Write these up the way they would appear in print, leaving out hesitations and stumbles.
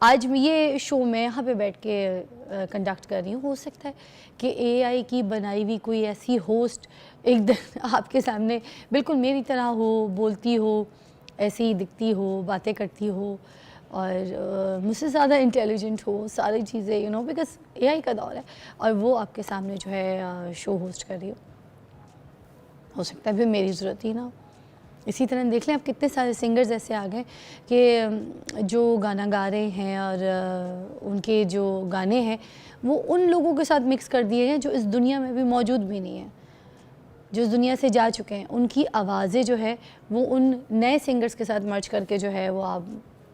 آج یہ شو میں یہاں پہ بیٹھ کے کنڈکٹ کر رہی ہوں. ہو سکتا ہے کہ اے آئی کی بنائی ہوئی کوئی ایسی ہوسٹ ایک دن آپ کے سامنے بالکل میری طرح ہو, بولتی ہو, ایسی دکھتی ہو, باتیں کرتی ہو اور مجھ سے زیادہ انٹیلیجنٹ ہو, ساری چیزیں بیکاز اے آئی کا دور ہے اور وہ آپ کے سامنے جو ہے شو ہوسٹ کر رہی ہو سکتا ہے پھر میری ضرورت ہی نہ ہو. اسی طرح دیکھ لیں آپ کتنے سارے سنگرز ایسے آ گئے کہ جو گانا گا رہے ہیں اور ان کے جو گانے ہیں وہ ان لوگوں کے ساتھ مکس کر دیے ہیں جو اس دنیا میں بھی موجود بھی نہیں ہیں, جو اس دنیا سے جا چکے ہیں. ان کی آوازیں جو ہے وہ ان نئے سنگرز کے ساتھ مرج کر کے جو ہے وہ آپ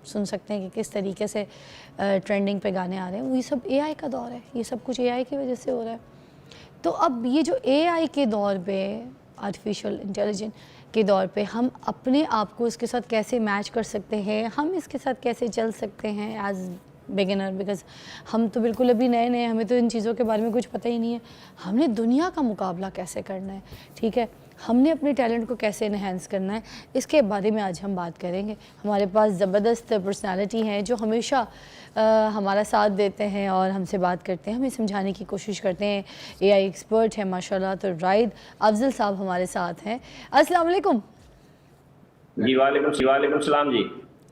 سن سکتے ہیں کہ کس طریقے سے ٹرینڈنگ پہ گانے آ رہے ہیں. یہ سب اے آئی کا دور ہے, یہ سب کچھ اے آئی کی وجہ سے ہو رہا ہے. تو اب یہ جو اے آئی کے دور پہ, آرٹیفیشل انٹیلیجنس کے دور پہ, ہم اپنے آپ کو اس کے ساتھ کیسے میچ کر سکتے ہیں, ہم اس کے ساتھ کیسے چل سکتے ہیں ایز بگنر, بیکاز ہم تو بالکل ابھی نئے نئے, ہمیں تو ان چیزوں کے بارے میں کچھ پتہ ہی نہیں ہے. ہم نے دنیا کا مقابلہ کیسے کرنا ہے, ٹھیک ہے, ہم نے اپنے ٹیلنٹ کو کیسے انہینس کرنا ہے, اس کے بارے میں آج ہم بات کریں گے. ہمارے پاس زبردست پرسنالٹی ہیں جو ہمیشہ ہمارا ساتھ دیتے ہیں اور ہم سے بات کرتے ہیں, ہمیں سمجھانے کی کوشش کرتے ہیں. اے آئی ایکسپرٹ ہیں ماشاءاللہ. تو رائد افضل صاحب ہمارے ساتھ ہیں. السلام علیکم. جی وعلیکم السلام. جی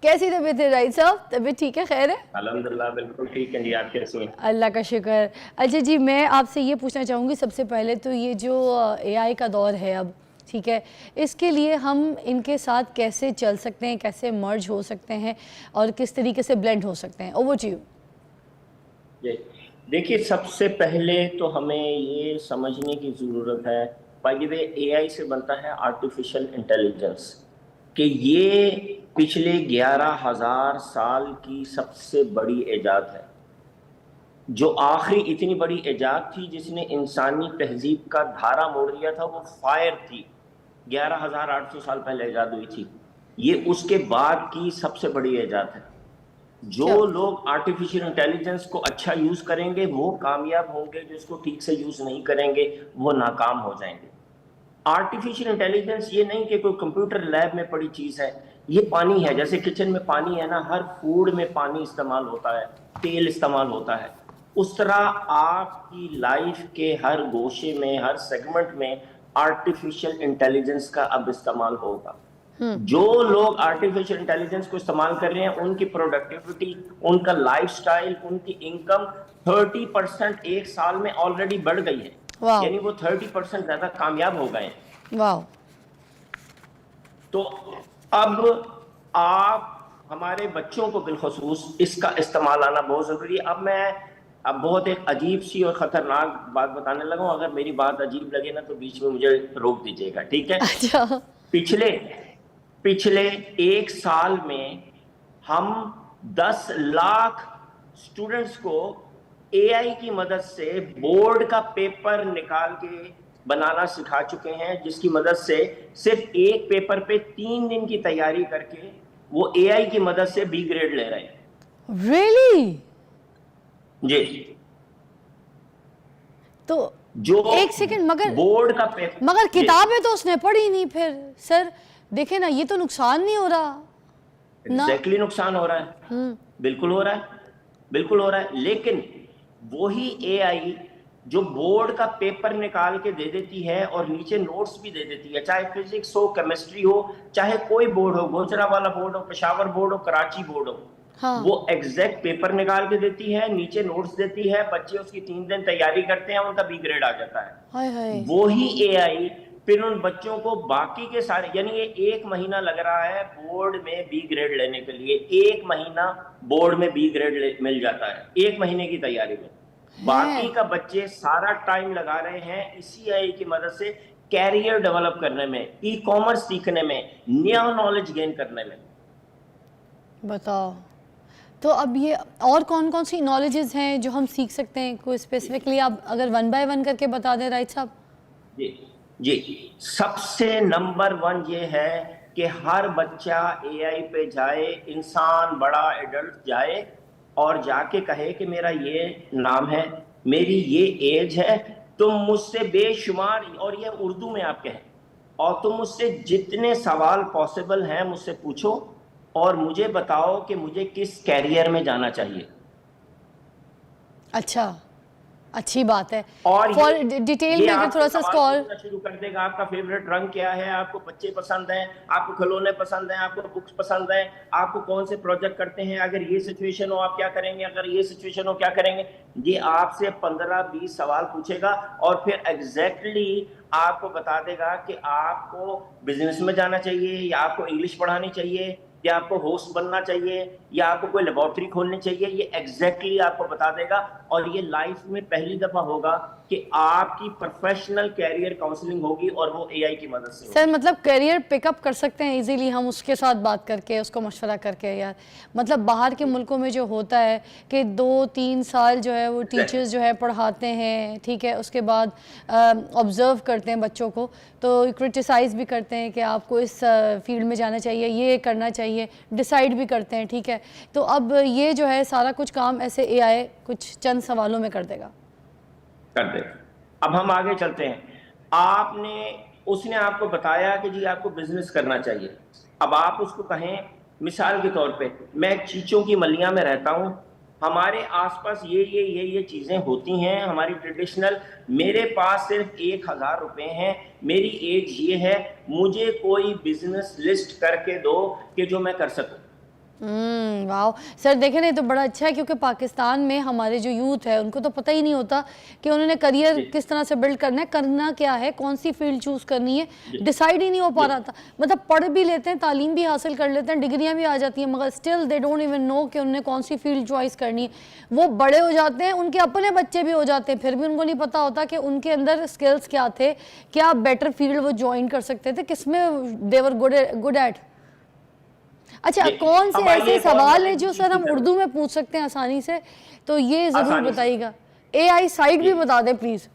کیسی طبیعت ہے رائد صاحب؟ طبیعت ٹھیک ہے, خیر ہے؟ الحمدللہ بالکل ٹھیک ہے. جی آپ کیسے ہیں؟ اللہ کا شکر. اچھا جی, میں آپ سے یہ پوچھنا چاہوں گی سب سے پہلے تو یہ جو اے آئی کا دور ہے اب, ٹھیک ہے, اس کے لیے ہم ان کے ساتھ کیسے چل سکتے ہیں, کیسے مرج ہو سکتے ہیں اور کس طریقے سے بلینڈ ہو سکتے ہیں؟ Over to you. جی دیکھیے, سب سے پہلے تو ہمیں یہ سمجھنے کی ضرورت ہے بائی وے اے آئی سے بنتا ہے آرٹیفیشل انٹیلیجنس, کہ یہ پچھلے 11,000 سال کی سب سے بڑی ایجاد ہے. جو آخری اتنی بڑی ایجاد تھی جس نے انسانی تہذیب کا دھارا موڑ دیا تھا وہ فائر تھی, 11,800 سال پہلے ایجاد ہوئی تھی. یہ اس کے بعد کی سب سے بڑی ایجاد ہے. جو لوگ آرٹیفیشل انٹیلیجنس کو اچھا یوز کریں گے وہ کامیاب ہوں گے, جو اس کو ٹھیک سے یوز نہیں کریں گے وہ ناکام ہو جائیں گے. آرٹیفیشل انٹیلیجنس یہ نہیں کہ کوئی کمپیوٹر لیب میں پڑی چیز ہے, یہ پانی ہے. جیسے کچن میں پانی ہے نا, ہر فوڈ میں پانی استعمال ہوتا ہے, تیل استعمال ہوتا ہے, اس طرح آپ کی لائف کے ہر گوشے میں, ہر سیگمنٹ میں آرٹیفیشل انٹیلیجنس کا اب استعمال ہوگا. جو لوگ آرٹیفیشل انٹیلیجنس کو استعمال کر رہے ہیں ان کی پروڈکٹیوٹی, ان کا لائف سٹائل, ان کی انکم 30% ایک سال میں آلریڈی بڑھ گئی ہے. یعنی وہ 30% زیادہ کامیاب ہو گئے ہیں. واو. تو اب آپ ہمارے بچوں کو بالخصوص اس کا استعمال آنا بہت ضروری ہے. اب بہت ایک عجیب سی اور خطرناک بات بتانے لگا ہوں, اگر میری بات عجیب لگے نا تو بیچ میں مجھے روک دیجیے گا, ٹھیک ہے؟ پچھلے ایک سال میں ہم 10 لاکھ سٹوڈنٹس کو اے آئی کی مدد سے بورڈ کا پیپر نکال کے بنانا سکھا چکے ہیں, جس کی مدد سے صرف ایک پیپر پہ 3 دن کی تیاری کر کے وہ اے آئی کی مدد سے B گریڈ لے رہے ہیں. ریئلی؟ جی. تو جو ایک سیکنڈ, بورڈ کا پیپر, مگر کتابیں تو اس نے پڑھی نہیں. پھر سر دیکھیں نا, یہ تو نقصان نہیں ہو رہا؟ ایگزیکٹلی نقصان ہو رہا ہے, بالکل ہو رہا ہے, بالکل ہو رہا ہے. لیکن وہی اے آئی جو بورڈ کا پیپر نکال کے دے دیتی ہے اور نیچے نوٹس بھی دے دیتی ہے, چاہے فزکس ہو, کیمسٹری ہو, چاہے کوئی بورڈ ہو, گوجرا والا بورڈ ہو, پشاور بورڈ ہو, کراچی بورڈ ہو, وہ ایگزیکٹ پیپر نکال کے دیتی ہے, نیچے نوٹس دیتی ہے, بچے اس کی 3 دن تیاری کرتے ہیں, ان کا B گریڈ آ جاتا ہے. وہی اے آئی پھر ان بچوں کو باقی کے سارے, یعنی یہ 1 مہینہ لگ رہا ہے بورڈ میں B گریڈ لینے کے لیے, 1 مہینہ بورڈ میں B گریڈ مل جاتا ہے 1 مہینے کی تیاری میں. باقی کا بچے سارا ٹائم لگا رہے ہیں اسی آئی کی مدد سے کیریئر ڈیولپ کرنے میں, ای کامرس سیکھنے میں, نیا نالج گین کرنے میں. بتاؤ. تو اب یہ اور کون کون سی نالجز ہیں جو ہم سیکھ سکتے ہیں, کوئی اسپیسیفکلی آپ اگر 1 بائی 1 کر کے بتا دیں رائد صاحب؟ جی سب سے نمبر 1 یہ ہے کہ ہر بچہ اے آئی پہ جائے, انسان بڑا ایڈلٹ جائے اور جا کے کہے کہ میرا یہ نام ہے, میری یہ ایج ہے, تم مجھ سے بے شمار, اور یہ اردو میں آپ کہیں, اور تم مجھ سے جتنے سوال پاسبل ہیں مجھ سے پوچھو اور مجھے بتاؤ کہ مجھے کس کیریئر میں جانا چاہیے. اچھا اچھی بات ہے. اور فور ڈیٹیل میں اگر تھوڑا سا اسکور شروع کر دے گا, آپ کا فیوریٹ رنگ کیا ہے, آپ کو بچے پسند ہیں, آپ کو کھلونے پسند ہیں, آپ کو بکس پسند ہیں, آپ کو کون سے پروجیکٹ کرتے ہیں, اگر یہ سچویشن ہو آپ کیا کریں گے, اگر یہ سچویشن ہو کیا کریں گے. یہ آپ سے 15-20 سوال پوچھے گا اور پھر ایگزیکٹلی آپ کو بتا دے گا کہ آپ کو بزنس میں جانا چاہیے, یا آپ کو انگلش پڑھانی چاہیے, یا آپ کو ہوسٹ بننا چاہیے, یا آپ کو کوئی لیبورٹری کھولنی چاہیے. یہ ایگزیکٹلی آپ کو بتا دے گا. اور یہ لائف میں پہلی دفعہ ہوگا کہ آپ کی پروفیشنل کیریئر کاؤنسلنگ ہوگی, اور وہ اے آئی کی مدد سے ہوگی. سر مطلب کیریئر پک اپ کر سکتے ہیں ایزیلی ہم اس کے ساتھ بات کر کے, اس کو مشورہ کر کے. یار مطلب باہر کے ملکوں میں جو ہوتا ہے کہ 2-3 سال جو ہے وہ ٹیچرز جو ہے پڑھاتے ہیں, ٹھیک ہے, اس کے بعد آبزرو کرتے ہیں بچوں کو, تو کرٹیسائز بھی کرتے ہیں کہ آپ کو اس فیلڈ میں جانا چاہیے, یہ کرنا چاہیے, ڈیسائیڈ بھی کرتے ہیں, ٹھیک ہے. تو اب یہ جو ہے سارا کچھ کام ایسے اے آئی کچھ چند سوالوں میں کر دے گا. کر دے. اب ہم آگے چلتے ہیں. اس نے آپ کو بتایا کہ جی آپ کو بزنس کرنا چاہیے. اب آپ اس کو کہیں, مثال کے طور پہ میں چیچوں کی ملیاں میں رہتا ہوں, ہمارے آس پاس یہ چیزیں ہوتی ہیں ہماری ٹریڈیشنل, میرے پاس صرف 1000 روپے ہیں, میری ایج یہ ہے, مجھے کوئی بزنس لسٹ کر کے دو کہ جو میں کر سکوں. واو سر, دیکھیں نا, تو بڑا اچھا ہے کیونکہ پاکستان میں ہمارے جو یوتھ ہے ان کو تو پتہ ہی نہیں ہوتا کہ انہوں نے کریئر کس طرح سے بلڈ کرنا ہے, کرنا کیا ہے, کون سی فیلڈ چوز کرنی ہے, ڈیسائیڈ ہی نہیں ہو پا رہا تھا. مطلب پڑھ بھی لیتے ہیں, تعلیم بھی حاصل کر لیتے ہیں, ڈگریاں بھی آ جاتی ہیں, مگر still they don't even know کہ انہوں نے کون سی فیلڈ چوائس کرنی ہے. وہ بڑے ہو جاتے ہیں, ان کے اپنے بچے بھی ہو جاتے ہیں, پھر بھی ان کو نہیں پتہ ہوتا کہ ان کے اندر اسکلز کیا تھے, کیا بیٹر فیلڈ وہ جوائن کر سکتے تھے, کس میں دے ور گڈ ایٹ. اچھا کون سے ایسے سوال ہیں جو سر ہم اردو میں پوچھ سکتے ہیں آسانی سے, تو یہ ضرور بتائیے گا. اے آئی سائٹ بھی بتا دیں پلیز.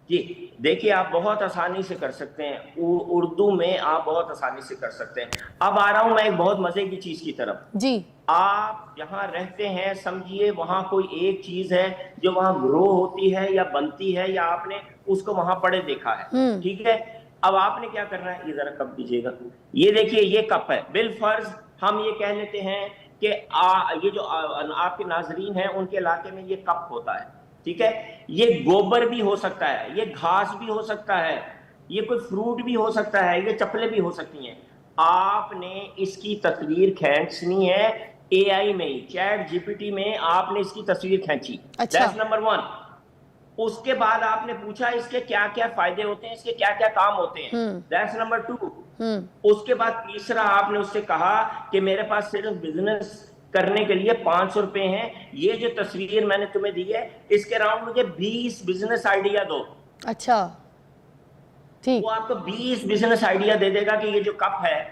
جی دیکھیے, آپ بہت آسانی سے کر سکتے ہیں, اردو میں آپ بہت آسانی سے کر سکتے ہیں. اب آ رہا ہوں میں ایک بہت مزے کی چیز کی طرف. جی آپ جہاں رہتے ہیں سمجھیے وہاں کوئی ایک چیز ہے جو وہاں گرو ہوتی ہے یا بنتی ہے, یا آپ نے اس کو وہاں پڑے دیکھا ہے, ٹھیک ہے. اب آپ نے کیا کرنا ہے, یہ ذرا کپ دیجیے گا. یہ دیکھیے یہ کپ ہے, بالفرض ہم یہ کہہ لیتے ہیں کہ یہ جو آپ کے ناظرین ہیں ان کے علاقے میں یہ کپ ہوتا ہے, ٹھیک ہے. یہ گوبر بھی ہو سکتا ہے, یہ گھاس بھی ہو سکتا ہے, یہ کوئی فروٹ بھی ہو سکتا ہے, یہ چپلیں بھی ہو سکتی ہیں. آپ نے اس کی تصویر کھینچنی ہے اے آئی میں, چیٹ جی پی ٹی میں آپ نے اس کی تصویر کھینچی. That's number 1. اس کے بعد آپ نے پوچھا اس کے کیا کیا فائدے ہوتے ہیں, اس کے کیا کیا کام ہوتے ہیں. That's number 2. اس کے بعد تیسرا آپ نے اس سے کہا کہ میرے پاس صرف بزنس کرنے کے لیے 500 روپے ہیں, یہ جو تصویر میں نے تمہیں دی ہے اس کے اراؤنڈ مجھے 20 بزنس آئیڈیا دو. اچھا ٹھیک, وہ آپ کو 20 بزنس آئیڈیا دے دے گا کہ یہ جو کپ ہے,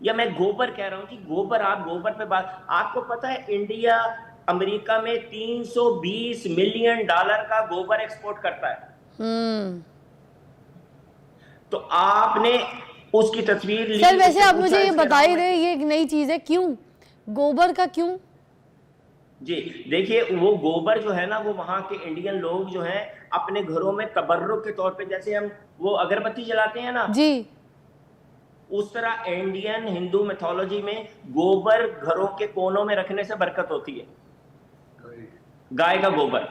یا میں گوبر کہہ رہا ہوں کہ گوبر, آپ گوبر پہ بات, آپ کو پتا ہے انڈیا امریکہ میں $320 ملین کا گوبر ایکسپورٹ کرتا ہے. تو آپ نے اس کی تصویر لی. سر ویسے آپ مجھے یہ بتا ہی رہے, یہ ایک نئی چیز ہے, کیوں گوبر کا کیوں؟ جی دیکھیے, وہ گوبر جو ہے نا, وہ وہاں کے انڈین لوگ جو ہیں اپنے گھروں میں تبرک کے طور پہ, جیسے ہم وہ اگربتی جلاتے ہیں نا, جی اس طرح انڈین ہندو میتھولوجی میں گوبر گھروں کے کونوں میں رکھنے سے برکت ہوتی ہے. گائے کا گوبر,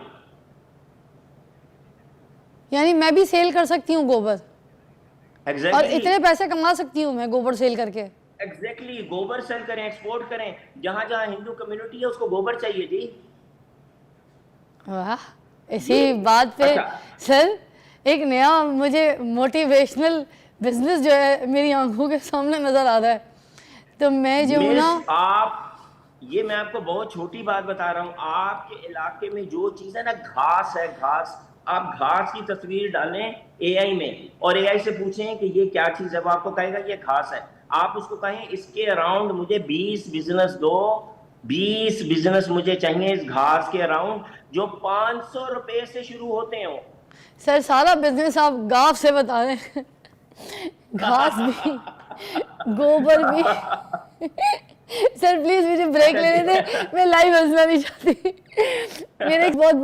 یعنی میں بھی سیل کر سکتی ہوں گوبر, اور ایگزیکٹلی اتنے پیسے کما سکتی ہوں میں گوبر سیل کر کے. ایگزیکٹلی, گوبر سیل کریں, ایکسپورٹ کریں, جہاں جہاں ہندو کمیونٹی ہے اس کو گوبر چاہیے. جی واہ, اسی بات پہ سر ایک نیا مجھے موٹیویشنل بزنس جو ہے میری آنکھوں کے سامنے نظر آ رہا ہے. تو میں جو ہوں نا, یہ میں آپ کو بہت چھوٹی بات بتا رہا ہوں, آپ کے علاقے میں جو چیز ہے نا, گھاس ہے, گھاس, آپ گھاس کی تصویر ڈالیں اے آئی میں اور اے آئی سے پوچھیں کہ یہ کیا چیز ہے, وہ آپ کو کہے گا یہ گھاس ہے. آپ اس کو کہیں اس کے اراؤنڈ مجھے 20 بزنس دو, 20 بزنس مجھے چاہیے اس گھاس کے اراؤنڈ جو 500 روپے سے شروع ہوتے ہوں. سر سارا بزنس آپ گاف سے بتا رہے ہیں, گھاس بھی, گوبر بھی. سر پلیز مجھے بریک لینے دیں, میں لائیو ہنسنا نہیں چاہتی. میرے ایک بہت